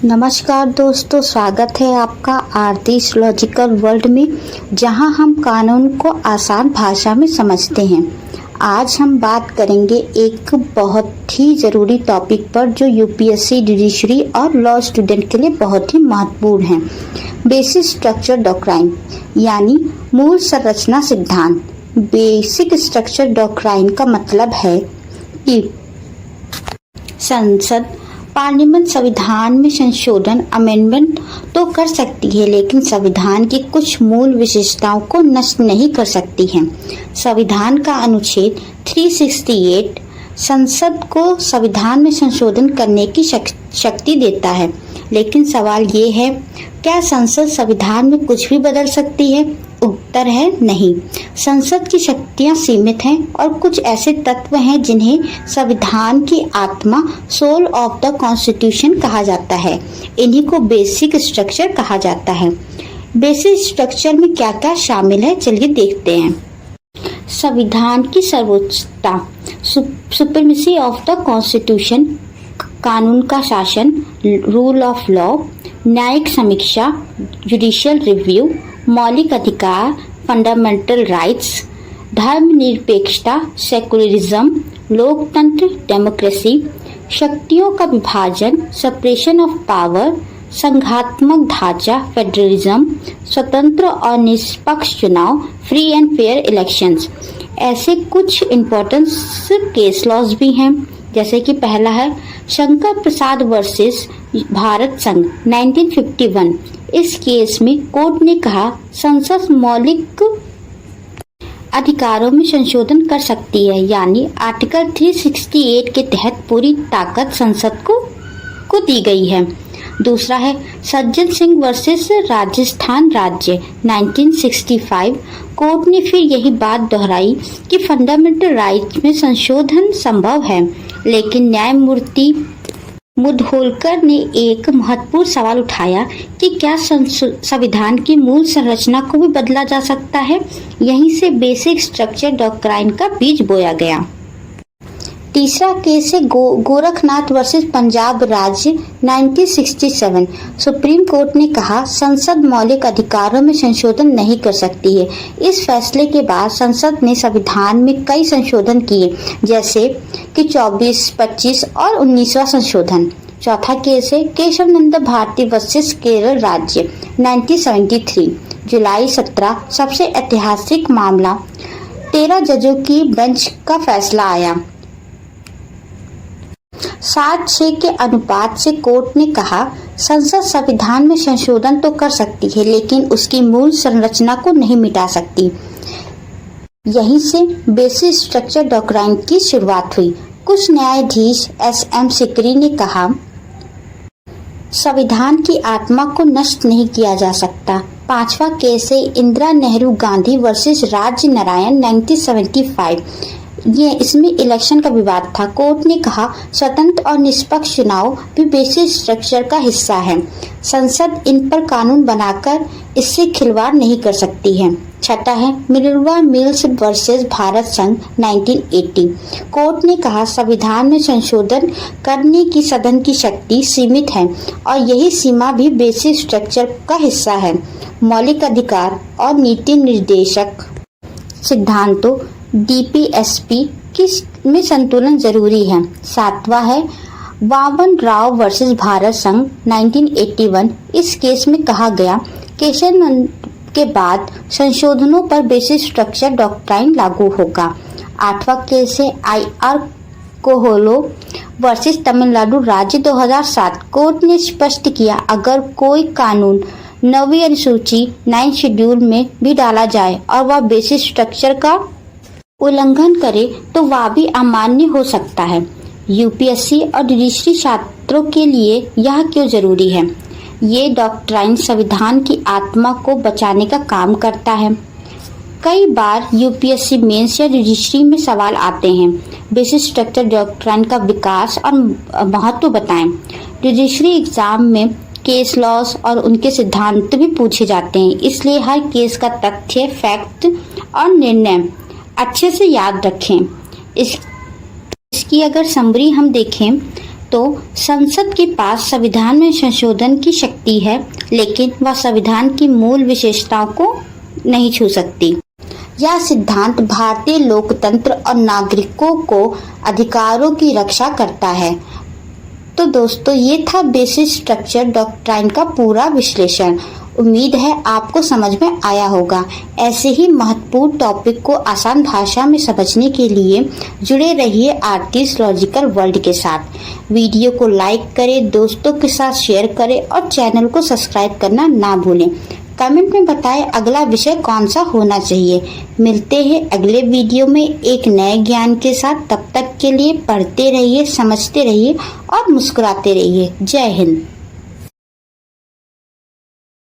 नमस्कार दोस्तों, स्वागत है आपका आरतीश लॉजिकल वर्ल्ड में, जहां हम कानून को आसान भाषा में समझते हैं। आज हम बात करेंगे एक बहुत ही ज़रूरी टॉपिक पर जो यूपीएससी, जुडिशरी और लॉ स्टूडेंट के लिए बहुत ही महत्वपूर्ण है। बेसिक स्ट्रक्चर डॉक्ट्राइन यानी मूल संरचना सिद्धांत। बेसिक स्ट्रक्चर डॉक्ट्राइन का मतलब है कि संसद पार्लियामेंट संविधान में संशोधन अमेंडमेंट तो कर सकती है, लेकिन संविधान की कुछ मूल विशेषताओं को नष्ट नहीं कर सकती है। संविधान का अनुच्छेद 368 संसद को संविधान में संशोधन करने की शक्ति देता है, लेकिन सवाल ये है, क्या संसद संविधान में कुछ भी बदल सकती है? उत्तर है नहीं। संसद की शक्तियां सीमित हैं और कुछ ऐसे तत्व हैं जिन्हें संविधान की आत्मा, सोल ऑफ द कॉन्स्टिट्यूशन कहा जाता है। इन्हीं को बेसिक स्ट्रक्चर कहा जाता है। बेसिक स्ट्रक्चर में क्या क्या शामिल है, चलिए देखते हैं। संविधान की सर्वोच्चता, सुप्रीमेसी ऑफ द कॉन्स्टिट्यूशन, कानून का शासन, रूल ऑफ लॉ, न्यायिक समीक्षा, जुडिशियल रिव्यू, मौलिक अधिकार, फंडामेंटल राइट्स, धर्मनिरपेक्षता, सेकुलरिज्म, लोकतंत्र, डेमोक्रेसी, शक्तियों का विभाजन, सेपरेशन ऑफ पावर, संघात्मक ढांचा, फेडरलिज्म, स्वतंत्र और निष्पक्ष चुनाव, फ्री एंड फेयर इलेक्शंस। ऐसे कुछ इम्पोर्टेंस केस लॉज भी हैं, जैसे कि पहला है शंकर प्रसाद वर्सेस भारत संघ 1951। इस केस में कोर्ट ने कहा संसद मौलिक अधिकारों में संशोधन कर सकती है, यानी आर्टिकल 368 के तहत पूरी ताकत संसद को दी गई है। दूसरा है सज्जन सिंह वर्सेस राजस्थान राज्य 1965। कोर्ट ने फिर यही बात दोहराई कि फंडामेंटल राइट्स में संशोधन संभव है, लेकिन न्यायमूर्ति मुदहोलकर ने एक महत्वपूर्ण सवाल उठाया कि क्या संविधान की मूल संरचना को भी बदला जा सकता है। यहीं से बेसिक स्ट्रक्चर डॉक्ट्राइन का बीज बोया गया। तीसरा केस है गोरखनाथ वर्सेस पंजाब राज्य 1967। सुप्रीम कोर्ट ने कहा संसद मौलिक अधिकारों में संशोधन नहीं कर सकती है। इस फैसले के बाद संसद ने संविधान में कई संशोधन किए, जैसे कि 24, 25 और 19वां संशोधन। चौथा केस है केशव नंद भारती वर्सेस केरल राज्य 1973। जुलाई 17 सबसे ऐतिहासिक मामला, 13 जजों की बेंच का फैसला आया। 7-6 के अनुपात से कोर्ट ने कहा संसद संविधान में संशोधन तो कर सकती है, लेकिन उसकी मूल संरचना को नहीं मिटा सकती। यहीं से बेसिक स्ट्रक्चर डॉक्ट्राइन की शुरुआत हुई। कुछ न्यायाधीश SM सिकरी ने कहा संविधान की आत्मा को नष्ट नहीं किया जा सकता। 5वां केस है इंदिरा नेहरू गांधी वर्सेस राज्य नारायण 1975। इसमें इलेक्शन का विवाद था। कोर्ट ने कहा स्वतंत्र और निष्पक्ष चुनाव भी बेसिक स्ट्रक्चर का हिस्सा है। संसद इन पर कानून बनाकर इससे खिलवाड़ नहीं कर सकती है। छठा है मिनर्वा मिल्स वर्सेस भारत संघ 1980। कोर्ट ने कहा संविधान में संशोधन करने की सदन की शक्ति सीमित है और यही सीमा भी बेसिक स्ट्रक्चर का हिस्सा है। मौलिक अधिकार और नीति निर्देशक सिद्धांतों DPSP में संतुलन जरूरी है। 7वां है वामन राव वर्सेस भारत संघ 1981। इस केस में कहा गया केशव के बाद संशोधनों पर बेसिक स्ट्रक्चर डॉक्ट्राइन लागू होगा। 8वां केस है IR कोहोलो वर्सेस तमिलनाडु राज्य 2007। कोर्ट ने स्पष्ट किया अगर कोई कानून 9वीं अनुसूची 9 शेड्यूल में भी डाला जाए और वह बेसिक स्ट्रक्चर का उल्लंघन करे तो वह भी अमान्य हो सकता है। यूपीएससी और जुडिशरी छात्रों के लिए यह क्यों जरूरी है? ये डॉक्ट्राइन संविधान की आत्मा को बचाने का काम करता है। कई बार यूपीएससी मेंस या जुडिशरी में सवाल आते हैं, बेसिक स्ट्रक्चर डॉक्ट्राइन का विकास और महत्व बताएं। जुडिशरी एग्जाम में केस लॉस और उनके सिद्धांत भी पूछे जाते हैं, इसलिए हर केस का तथ्य, फैक्ट और निर्णय अच्छे से याद रखें। इसकी अगर समरी हम देखें तो संसद के पास संविधान में संशोधन की शक्ति है, लेकिन वह संविधान की मूल विशेषताओं को नहीं छू सकती। यह सिद्धांत भारतीय लोकतंत्र और नागरिकों को अधिकारों की रक्षा करता है। तो दोस्तों, ये था बेसिक स्ट्रक्चर डॉक्ट्राइन का पूरा विश्लेषण। उम्मीद है आपको समझ में आया होगा। ऐसे ही महत्वपूर्ण टॉपिक को आसान भाषा में समझने के लिए जुड़े रहिए आरटीज लॉजिकल वर्ल्ड के साथ। वीडियो को लाइक करें, दोस्तों के साथ शेयर करें और चैनल को सब्सक्राइब करना ना भूलें। कमेंट में बताएं अगला विषय कौन सा होना चाहिए। मिलते हैं अगले वीडियो में एक नए ज्ञान के साथ। तब तक के लिए पढ़ते रहिए, समझते रहिए और मुस्कुराते रहिए। जय हिंद।